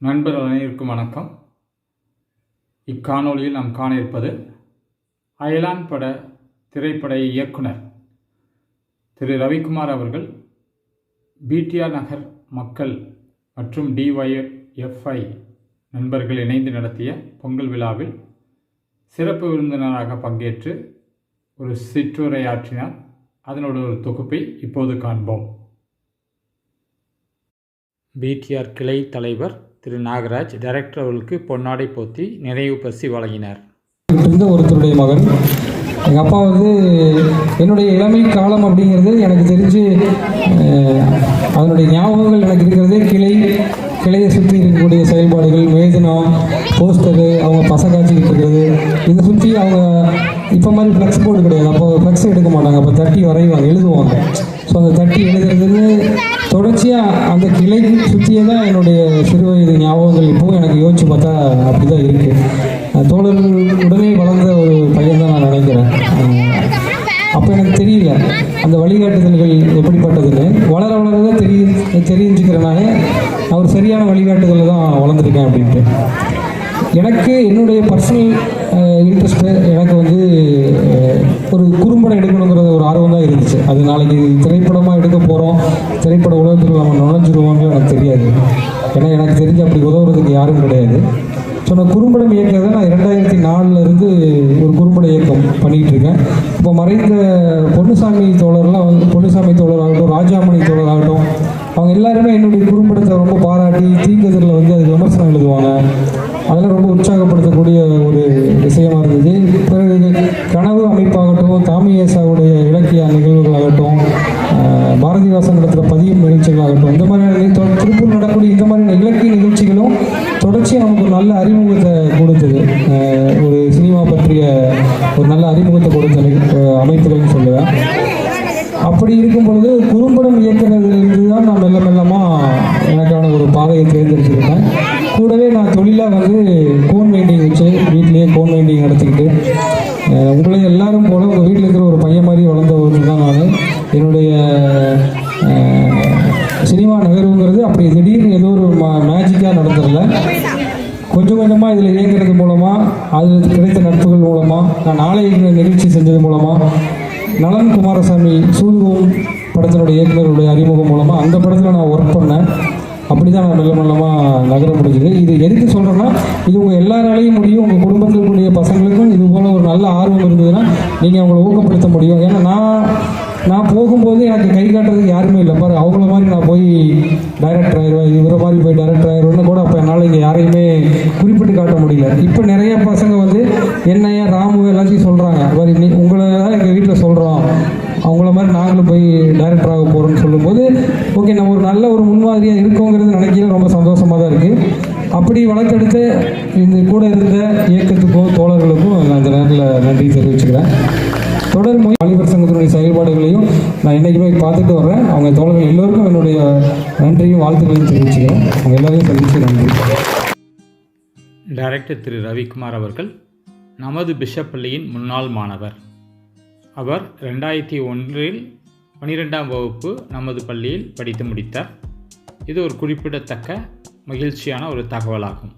நண்பர்கள் அனைவருக்கும் வணக்கம். இக்காணொலியில் நாம் காண இருப்பது அயலான் பட திரைப்பட இயக்குனர் திரு ரவிக்குமார் அவர்கள் பிடிஆர் நகர் மக்கள் மற்றும் டிஒய்எஃப்ஐ நண்பர்கள் இணைந்து நடத்திய பொங்கல் விழாவில் சிறப்பு விருந்தினராக பங்கேற்று ஒரு சிற்றுரையாற்றினார். அதனோட ஒரு தொகுப்பை இப்போது காண்போம். பிடிஆர் கிளை தலைவர் திரு நாகராஜ் டைரக்டர் அவர்களுக்கு பொன்னாடை போத்தி நினைவு பரிசு வழங்கினார். இருந்த ஒருத்தருடைய மகன் எங்கள் அப்பா என்னுடைய இளமை காலம் அப்படிங்கிறது எனக்கு தெரிஞ்சு அதனுடைய ஞாபகங்கள் எனக்கு இருக்கிறதே கிளையை சுற்றி இருக்கக்கூடிய செயல்பாடுகள், மேதினம், போஸ்டரு, அவங்க பசங்காட்சிக்கிட்டு இருக்கிறது, இதை சுற்றி அவங்க இப்போ மாதிரி ஃப்ளெக்ஸ் போர்டு கிடையாது. அப்போ ஃப்ளெக்ஸ் எடுக்க மாட்டாங்க, அப்போ தட்டி வரைவாங்க, எழுதுவாங்க. ஸோ அந்த தட்டி எழுதுறதுன்னு தொடர்ச்சியாக அந்த கிளை சுற்றியே தான் என்னுடைய சிறு வயது ஞாபகங்கள் இப்போவும் எனக்கு யோசிச்சு பார்த்தா அப்படி தான் இருக்குது. தோழர்கள் உடனே வளர்ந்த ஒரு பையன் தான் நான் நினைக்கிறேன். அப்போ எனக்கு தெரியல அந்த வழிகாட்டுதல்கள் எப்படிப்பட்டதுன்னு. வளர தான் தெரிஞ்சுக்கிறனாலே அவர் சரியான வழிகாட்டுதலில் தான் வளர்ந்துருக்கேன் அப்படின்ட்டு. எனக்கு என்னுடைய பர்சனல் இன்ட்ரெஸ்ட்டு எனக்கு ஒரு குறும்படம் எடுக்கணுங்கிறது ஒரு ஆர்வம் தான் இருந்துச்சு. அது நாளைக்கு திரைப்படமாக எடுக்க போகிறோம், திரைப்பட உலகத்தில் நம்ம நுழைஞ்சிருவாங்க எனக்கு தெரியாது. ஏன்னா எனக்கு தெரிஞ்சு அப்படி உதவுறதுக்கு யாரும் கிடையாது. ஸோ நான் குறும்படம் இயக்கிறத நான் 2004 ஒரு குறும்பட இயக்கம் பண்ணிகிட்டு இருக்கேன். இப்போ மறைந்த பொன்னுசாமி தோழராகட்டும், ராஜாமணி தோழராகட்டும், அவங்க எல்லாருமே என்னுடைய குறும்படத்தை ரொம்ப பாராட்டி தீங்கதிரில் அதுக்கு விமர்சனம் எழுதுவாங்க. அதெல்லாம் ரொம்ப உற்சாகப்படுத்தக்கூடிய ஒரு விஷயமா இருந்தது. பிறகு கனவு அமைப்பாகட்டும், தாமியேசாவுடைய இலக்கிய நிகழ்வுகளாகட்டும், பாரதிவாசன் நடத்துகிற பதியும் நிகழ்ச்சிகளாகட்டும், இந்த மாதிரியான திருப்பூர் நடக்கூடிய இந்த மாதிரியான இலக்கிய நிகழ்ச்சிகளும் தொடர்ச்சியாக நமக்கு ஒரு நல்ல அறிமுகத்தை கொடுத்தது. ஒரு சினிமா பற்றிய ஒரு நல்ல அறிமுகத்தை கொடுத்த அமைப்புகள்னு சொல்லுவேன். அப்படி இருக்கும் பொழுது குறும்படம் இயக்குறதுலேருந்து தான் நான் மெல்லமாக எனக்கான ஒரு பாதையை தேர்ந்தெடுத்துக்கிட்டேன். கூடவே நான் தொழிலாக கோன் பெயிண்டிங் வச்சு வீட்டிலேயே கோன் பெயிண்டிங் நடத்திக்கிட்டு உங்களை எல்லாரும் போல உங்கள் வீட்டில் இருக்கிற ஒரு பையன் மாதிரி வளர்ந்தவர்கள் தான் நான். என்னுடைய சினிமா நகர்வுங்கிறது அப்படி திடீர்னு ஏதோ ஒரு மேஜிக்காக நடந்துடல. கொஞ்சம் கொஞ்சமாக இதில் இயங்குறது மூலமாக, அதில் கிடைத்த நட்புகள் மூலமாக, நான் நாளை நிகழ்ச்சி செஞ்சது மூலமாக, நலன் குமாரசாமி சூதுவோம் படத்தினுடைய இயக்குநருடைய அறிமுகம் மூலமாக அந்த படத்தில் நான் ஒர்க் பண்ணேன். அப்படி தான் நான் மெல்லமாக நகர முடிஞ்சுது. இது எதுக்கு சொல்கிறேன்னா, இது உங்கள் எல்லாராலையும் முடியும். உங்கள் குடும்பத்தில் இருக்கக்கூடிய பசங்களுக்கும் இது போல் ஒரு நல்ல ஆர்வம் இருந்ததுன்னா நீங்கள் அவங்கள ஊக்கப்படுத்த முடியும். ஏன்னா நான் போகும்போது எனக்கு கை காட்டுறதுக்கு யாருமே இல்லை. பாரு, அவங்கள மாதிரி நான் போய் டைரக்டர் ஆயிடுவேன், இவரை மாதிரி போய் டைரக்டர் ஆயிடுவேன்னு கூட அப்போ என்னால் இங்கே யாரையுமே குறிப்பிட்டு காட்ட முடியல. இப்போ நிறைய பசங்க என்னையா ராமு எல்லாத்தையும் சொல்கிறாங்க. மாதிரி உங்களை தான் எங்கள் வீட்டில் சொல்கிறோம், அவங்கள மாதிரி நாங்களும் போய் டைரக்டர் ஆக போகிறோன்னு சொல்லும்போது ஓகே, நம்ம ஒரு நல்ல ஒரு முன்மாதிரியாக இருக்கோங்கிறது நினைக்கிறது ரொம்ப சந்தோஷமாக தான் இருக்குது. அப்படி வளர்த்தெடுத்து இந்த கூட இருந்த இயக்கத்துக்கும் தோழர்களுக்கும் நான் இந்த நேரத்தில் நன்றி தெரிவிச்சுக்கிறேன். தொடர் வாலிபர் சங்கத்தினுடைய செயல்பாடுகளையும் நான் என்றைக்குமே பார்த்துட்டு வர்றேன். அவங்க தோழர்கள் எல்லோருக்கும் என்னுடைய நன்றியும் வாழ்த்துக்களையும் தெரிவிச்சுக்கிறேன். அவங்க எல்லாரையும் சந்திச்சு நன்றி. டைரக்டர் திரு ரவிக்குமார் அவர்கள் நமது பிஷப் பள்ளியின் முன்னாள் மாணவர். அவர் 2001 12ஆம் வகுப்பு நமது பள்ளியில் படித்து முடித்தார். இது ஒரு குறிப்பிடத்தக்க மகிழ்ச்சியான ஒரு தகவலாகும்.